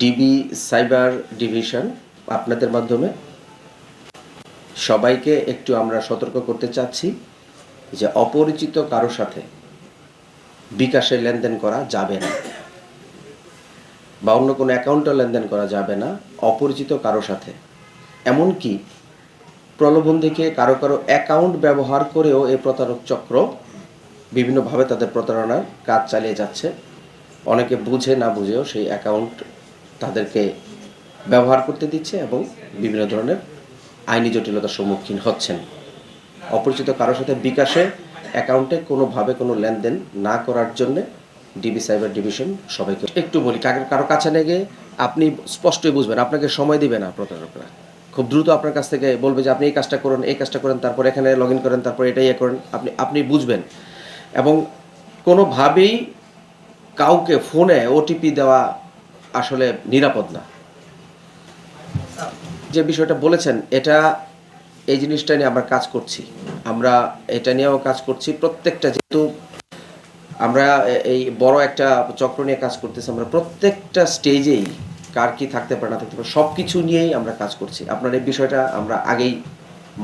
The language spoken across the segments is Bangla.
ডিবি সাইবার ডিভিশন আপনাদের মাধ্যমে সবাইকে একটু আমরা সতর্ক করতে চাচ্ছি যে অপরিচিত কারো সাথে বিকাশে লেনদেন করা যাবে না বা অন্য কোনো অ্যাকাউন্টে লেনদেন করা যাবে না অপরিচিত কারো সাথে। এমনকি প্রলোভন দেখিয়ে কারো কারো অ্যাকাউন্ট ব্যবহার করেও এই প্রতারক চক্র বিভিন্নভাবে তাদের প্রতারণার কাজ চালিয়ে যাচ্ছে। অনেকে বুঝে না বুঝেও সেই অ্যাকাউন্ট তাদেরকে ব্যবহার করতে দিচ্ছে এবং বিভিন্ন ধরনের আইনি জটিলতার সম্মুখীন হচ্ছেন। অপরিচিত কারোর সাথে বিকাশে অ্যাকাউন্টে কোনোভাবে কোনো লেনদেন না করার জন্যে ডিবি সাইবার ডিভিশন সবাইকে একটু বলি, কারো কাছে গিয়ে আপনি স্পষ্টই বুঝবেন, আপনাকে সময় দিবে না প্রতারকরা। খুব দ্রুত আপনার কাছ থেকে বলবে যে আপনি এই কাজটা করেন, তারপর এখানে লগ ইন করেন, তারপর এটাই করেন, আপনি বুঝবেন। এবং কোনোভাবেই কাউকে ফোনে ওটিপি দেওয়া আসলে নিরাপদ না। যে বিষয়টা বলেছেন এই জিনিসটা নিয়ে আমরা কাজ করছি, আমরা এটা নিয়েও কাজ করছি। প্রত্যেকটা, যেহেতু আমরা এই বড় একটা চক্র নিয়ে কাজ করতেছি, আমরা প্রত্যেকটা স্টেজেই কার কি থাকতে পারে না থাকতে পারে সব কিছু নিয়েই আমরা কাজ করছি। আপনার এই বিষয়টা আমরা আগেই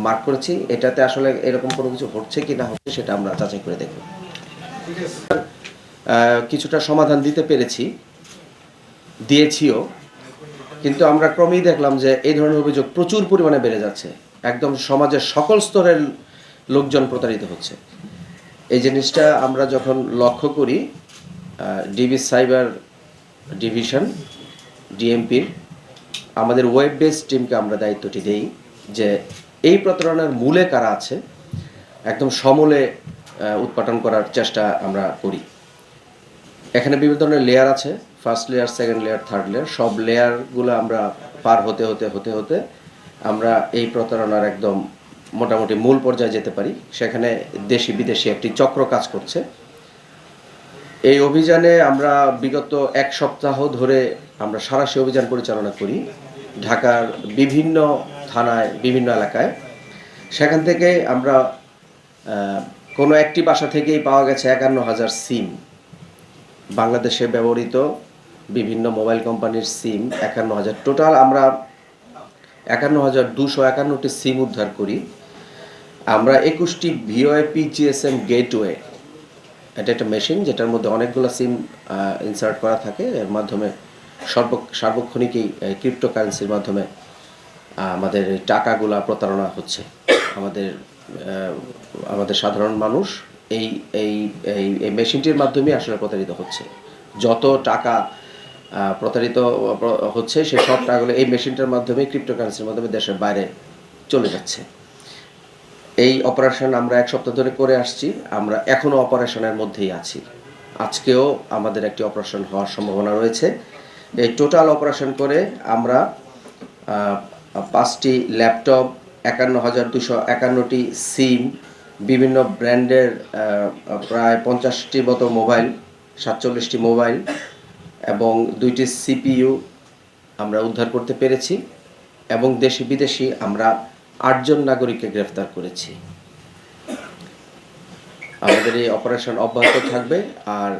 মার্ক করেছি, এটাতে আসলে এরকম কোনো কিছু হচ্ছে কি না হচ্ছে সেটা আমরা যাচাই করে দেখব। কিছুটা সমাধান দিয়েছিও, কিন্তু আমরা ক্রমেই দেখলাম যে এই ধরনের অভিযোগ প্রচুর পরিমাণে বেড়ে যাচ্ছে। একদম সমাজের সকল স্তরের লোকজন প্রতারিত হচ্ছে। এই জিনিসটা আমরা যখন লক্ষ্য করি, ডিবি সাইবার ডিভিশন ডিএমপির আমাদের ওয়েব বেস টিমকে আমরা দায়িত্বটি দেই যে এই প্রতারণার মূলে কারা আছে একদম সমূলে উৎপাটন করার চেষ্টা আমরা করি। এখানে বিভিন্ন ধরনের লেয়ার আছে, first layer, second layer, third layer. সব লেয়ারগুলো আমরা পার হতে আমরা এই প্রতারণার একদম মোটামুটি মূল পর্যায়ে যেতে পারি। সেখানে দেশি বিদেশি একটি চক্র কাজ করছে। এই অভিযানে আমরা বিগত এক সপ্তাহ ধরে আমরা সাঁড়াশি অভিযান পরিচালনা করি ঢাকার বিভিন্ন থানায়, বিভিন্ন এলাকায়। সেখান থেকে আমরা কোনো একটি বাসা থেকেই পাওয়া গেছে 51,000 সিম। বাংলাদেশে ব্যবহৃত বিভিন্ন মোবাইল কোম্পানির সিম 51,000। টোটাল আমরা 51,251টি সিম উদ্ধার করি। আমরা 21টি ভিওআইপি জিএসএম গেটওয়ে, এটা একটা মেশিন যেটার মধ্যে অনেকগুলো সিম ইনসার্ট করা থাকে। এর মাধ্যমে সার্বক্ষণিকই ক্রিপ্টোকারেন্সির মাধ্যমে আমাদের টাকাগুলা প্রতারণা হচ্ছে। আমাদের সাধারণ মানুষ এই এই এই মেশিনটির মাধ্যমে আসলে প্রতারিত হচ্ছে। যত টাকা প্রতারিত হচ্ছে সে সব টাকাগুলো এই মেশিনটার মাধ্যমে, ক্রিপ্টোকারেন্সির মাধ্যমে দেশের বাইরে চলে যাচ্ছে। এই অপারেশন আমরা এক সপ্তাহ ধরে করে আসছি। আমরা এখনও অপারেশনের মধ্যেই আছি। আজকেও আমাদের একটি অপারেশন হওয়ার সম্ভাবনা রয়েছে। এই টোটাল অপারেশন করে আমরা 5টি ল্যাপটপ, 51,251টি সিম, বিভিন্ন ব্র্যান্ডের প্রায় 50টি মতো মোবাইল, 47টি মোবাইল এবং 2টি সিপিইউ আমরা উদ্ধার করতে পেরেছি। এবং দেশি বিদেশি আমরা 8 জন নাগরিককে গ্রেফতার করেছি। আমাদের এই অপারেশন অব্যাহত থাকবে। আর